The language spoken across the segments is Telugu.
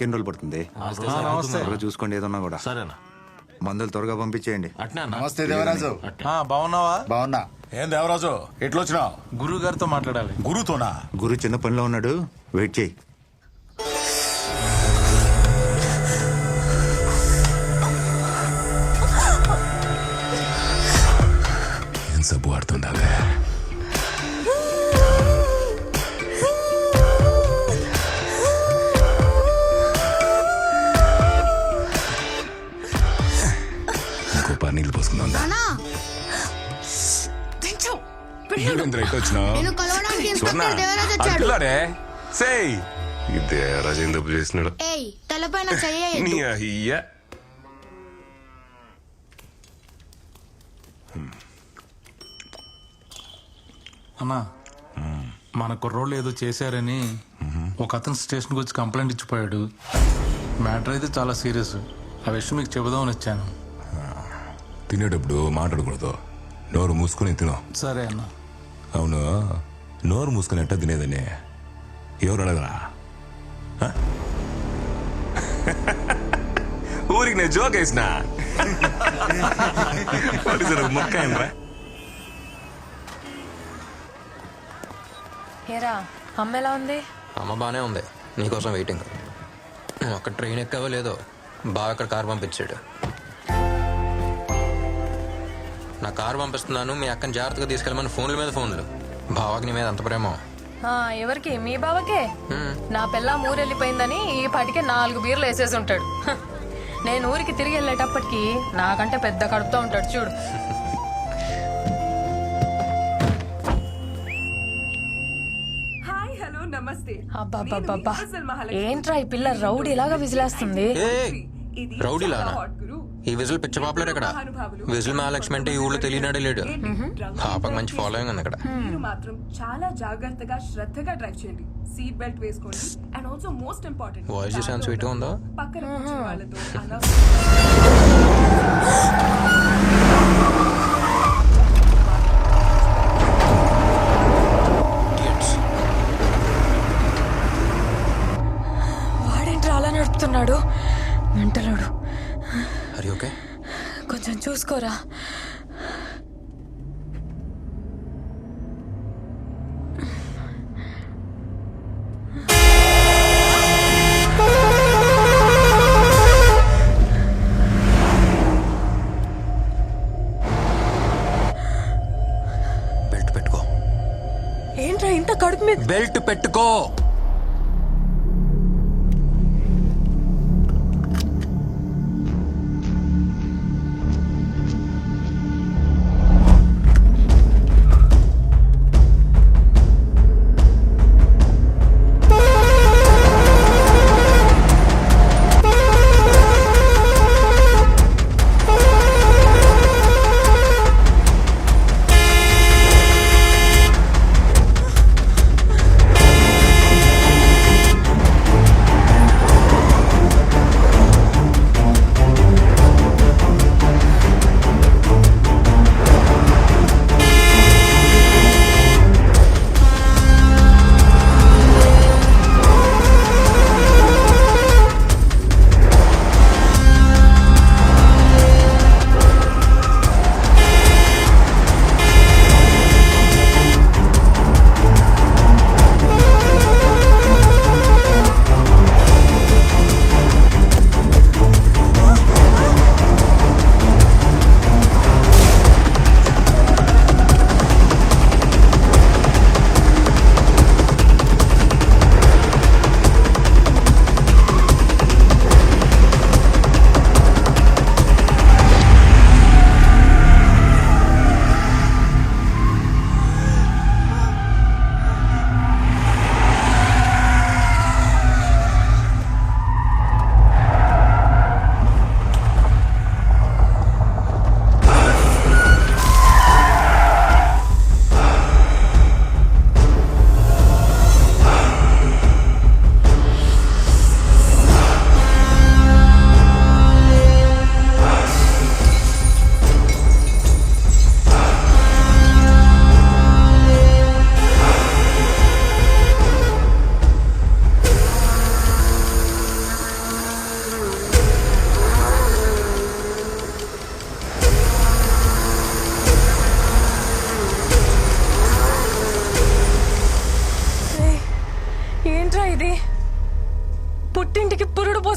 ఇంకెన్ని రోజులు పడుతుంది? త్వరగా చూసుకోండి ఏదన్నా కూడా. సరేనా? మందులు త్వరగా పంపించేయండి. అట్నే అన్న. నమస్తే దేవరాజు. బాగున్నావా? బాగున్నా. ఏం దేవరాజు ఎట్లొచ్చినావు? గురువు గారితో మాట్లాడాలి. గురుతోనా? గురు చిన్న పనిలో ఉన్నాడు, వెయిట్ చేయి. ఏం సబ్బు ఆడుతుండావే? ఇంకో పని నీళ్ళు పోసుకుందాం. రాజేంద్ర చేసినాడు. తలపైన చెయ్యి. అన్నా, మన కుర్రోళ్ళు ఏదో చేశారని ఒక అతను స్టేషన్కి వచ్చి కంప్లైంట్ ఇచ్చిపోయాడు. మ్యాటర్ అయితే చాలా సీరియస్. ఆ విషయం మీకు చెబుదామని వచ్చాను. తినేటప్పుడు మాట్లాడకూడదు, నోరు మూసుకొని తిను. సరే అన్న. అవును, నోరు మూసుకొని ఎట్టా తినేదని ఎవరు అడగరా? ఊరికి నేను జోక్ వేసిన మొక్క ఏంట్రా? ఏరా, అమ్మ ఎలా ఉంది? అమ్మ బానే ఉంది, నీకోసం వెయిటింగ్. అక్కడ ట్రైన్ ఎక్కవో లేదో, బాగా అక్కడ కారు పంపించాడు. నా కారు పంపిస్తున్నాను, మీ అక్కని జాగ్రత్తగా తీసుకెళ్ళమని ఫోన్ల మీద ఫోన్లు. బావాకి నీ మీద అంత ప్రేమ. ఎవరికి? మీ బావకే. నా పిల్ల ఊరెళ్ళిపోయిందని ఈ పాటికే 4 బీర్లు వేసేసి ఉంటాడు. నేను ఊరికి తిరిగి వెళ్ళేటప్పటికి నాకంటే పెద్ద కడుపుతో ఉంటాడు చూడు. అబ్బా, ఏంట్రా ఈ పిల్ల రౌడీలాగా విజిలేస్తుంది? రౌడీలానా? ఈ విజిల్ పిచ్చ పాపులర్ ఇక్కడ. విజిల్ మహాలక్ష్మి అంటే ఈ ఊళ్ళో తెలియనాడే లేడు. పాపకు మంచి ఫాలోయింగ్ ఉంది ఇక్కడ. మీరు మాత్రం చాలా జాగ్రత్తగా శ్రద్ధగా డ్రైవ్ చేయండి. సీట్ బెల్ట్ వేసుకోండి. And also most important, voice చూసాను స్వీట్ ఉందో. పక్కన కూర్చున్న వాళ్ళతో అలా వాడేంట్రా అలా నడుపుతున్నాడు? మెంటలోడు. అరే ఓకే, కొంచెం చూసుకోరా. బెల్ట్ పెట్టుకో. ఏంట్రా ఇంత కడుపు మీద? బెల్ట్ పెట్టుకో.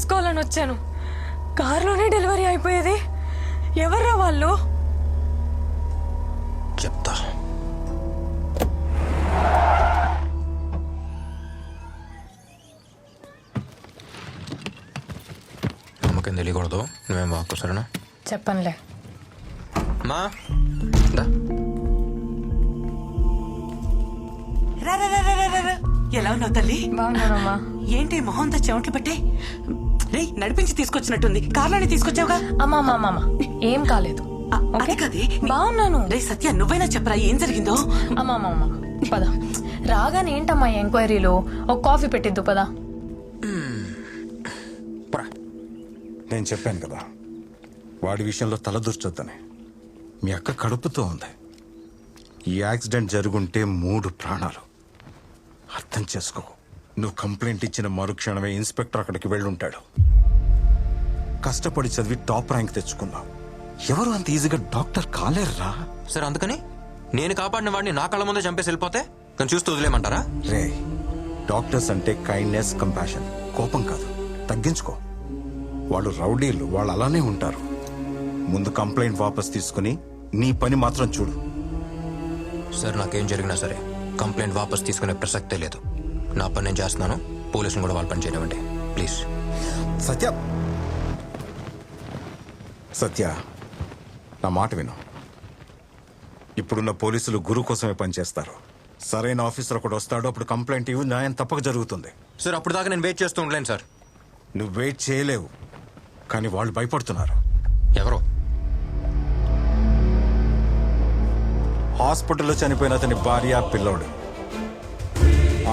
పోసుకోవాలని వచ్చాను. కారులోనే డెలివరీ అయిపోయేది. ఎవర్రా వాళ్ళు? చెప్తా. అమ్మకేం తెలియకూడదు, నువ్వేం వాక్కు సరేనా? చెప్పనులే. మా దా. రా రా రా రా రా రా. ఎలా ఉన్నావు తల్లి? బాగున్నానమ్మా. ఏంటి మొహంతా చెమట్లు పట్టే? రే నడిపించి తీసుకొచ్చినట్టుంది. కార్లోనే తీసుకొచ్చావుగా? అమ్మా ఏం కాలేదు. అది కదే. బాగున్నాను. రే సత్య నువ్వైనా చెప్పరా ఏం జరిగిందో? అమ్మా పద. రాగానే ఏంటమ్మా ఎంక్వైరీలో? ఒక కాఫీ పెట్టిద్దు పద. నేను చెప్పాను కదా వాడి విషయంలో తలదూర్చొద్దని. మీ అక్క కడుపుతో ఉంది. ఈ యాక్సిడెంట్ జరుగుంటే 3 ప్రాణాలు. అర్థం చేసుకో. నువ్వు కంప్లైంట్ ఇచ్చిన మరుక్షణమే ఇన్స్పెక్టర్ అక్కడికి వెళ్ళుంటాడు. కష్టపడి చదివి టాప్ ర్యాంక్ తెచ్చుకున్నావు. ఎవరు అంత ఈజీగా డాక్టర్ కాలేరురా. సరే అందుకని నేను కాపాడిన వాడిని నా కళ్ళ ముందే చంపేసి వెళ్ళిపోతే నేను చూస్తూ వదిలేమంటారా? రే, డాక్టర్స్ అంటే కైండ్నెస్, కంపాషన్, కోపం కాదు. తగ్గించుకో. వాళ్ళు రౌడీలు, వాళ్ళు అలానే ఉంటారు. ముందు కంప్లైంట్ వాపస్ తీసుకుని నీ పని మాత్రం చూడు. సార్ నాకేం జరిగినా సరే కంప్లైంట్ వాపస్ తీసుకునే ప్రసక్తే లేదు. నా పని నేను చేస్తున్నాను, పోలీసులు కూడా వాళ్ళ పని చేయనివ్వండి ప్లీజ్. సత్య నా మాట విను. ఇప్పుడున్న పోలీసులు గురు కోసమే పనిచేస్తారు. సరైన ఆఫీసర్ ఒకడు వస్తాడు, అప్పుడు కంప్లైంట్ ఇవ్వు, న్యాయం తప్పక జరుగుతుంది. సార్ అప్పుడు దాకా నేను వెయిట్ చేస్తూ ఉండలేను సార్. నువ్వు వెయిట్ చేయలేవు, కానీ వాళ్ళు భయపడుతున్నారు. ఎవరో హాస్పిటల్లో చనిపోయిన అతని భార్య, పిల్లోడు.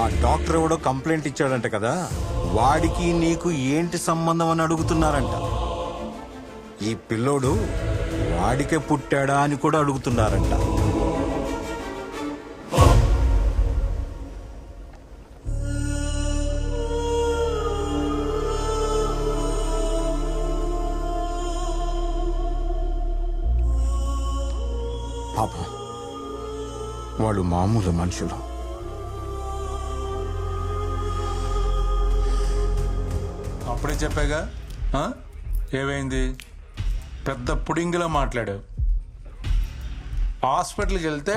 ఆ డాక్టర్ ఎవడో కంప్లైంట్ ఇచ్చాడంట కదా, వాడికి నీకు ఏంటి సంబంధం అని అడుగుతున్నారంట. ఈ పిల్లోడు వాడికే పుట్టాడా అని కూడా అడుగుతున్నారంట. పాపం వాళ్ళు మామూలు మనుషులు. అప్పుడే చెప్పాగా. ఏమైంది? పెద్ద పుడింగిలా మాట్లాడావు. హాస్పిటల్కి వెళ్తే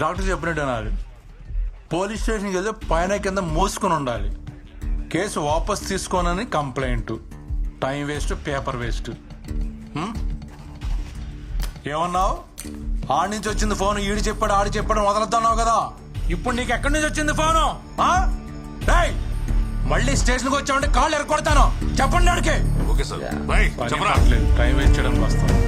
డాక్టర్ చెప్పినట్టు అనాలి. పోలీస్ స్టేషన్కి వెళ్తే పైన కింద మోసుకొని ఉండాలి. కేసు వాపస్ తీసుకోనని complaint. Time waste, paper waste. ఏమన్నావు? ఆడి నుంచి వచ్చింది ఫోన్. ఈడు చెప్పాడు, ఆడి చెప్పాడు, వదలొద్దన్నావు కదా. ఇప్పుడు నీకు ఎక్కడి నుంచి వచ్చింది ఫోను? మళ్ళీ స్టేషన్కి వచ్చామంటే కాళ్ళు ఎరగొడతాను. చెప్పండి అడిగే. టైం వేస్ట్ చేయడానికి వస్తాను.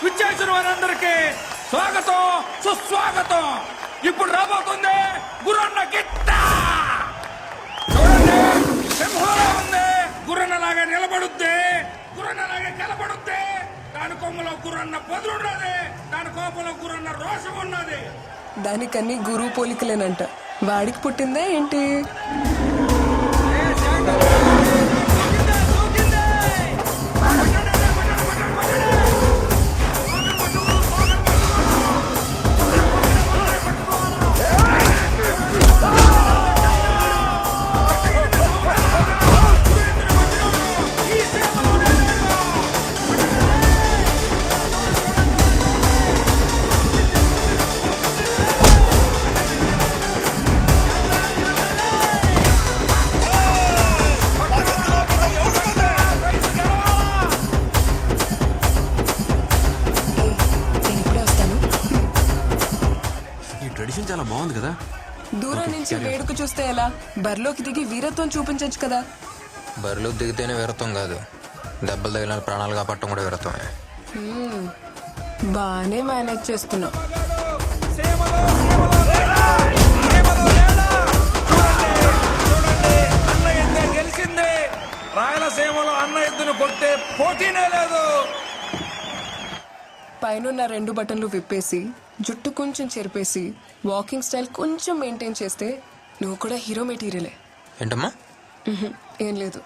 విచ్చేసిన వారందరికీ స్వాగతం, సుస్వాగతం. ఇప్పుడు రాబోతుంది గురన్న గిట్ట. చూడండి, సింహంలా ఉంది. గుర్రన్నలాగా నిలబడుద్ది, గుర్రన్నలాగా నిలబడుద్ది. దాని కొమ్మలో గుర్రన్న పదులు ఉన్నది, దాని కోపంలో గుర్రన్న రోషం ఉన్నది. దానికన్నీ గురువు పోలికలేనంట. వాడికి పుట్టిందా ఏంటి? చాలా బాగుంది కదా. దూరం నుంచి వేడుక చూస్తే ఎలా? బరిలోకి దిగి వీరత్వం చూపించచ్చు కదా. బరిలో దిగితేనే వీరత్వం కాదు, దెబ్బలు తగిలిన ప్రాణాలు కాపాడటం కూడా వీరత్వమే. బానే మేనేజ్ చేసుకున్నావు. గెలిచింది. రాయలసీమలో అన్న ఎద్దును కొట్టే పైన 2 బటన్లు విప్పేసి జుట్టు కొంచెం చెరిపేసి వాకింగ్ స్టైల్ కొంచెం మెయింటైన్ చేస్తే నువ్వు కూడా హీరో మెటీరియలే. ఏంటమ్మా? ఏం లేదు.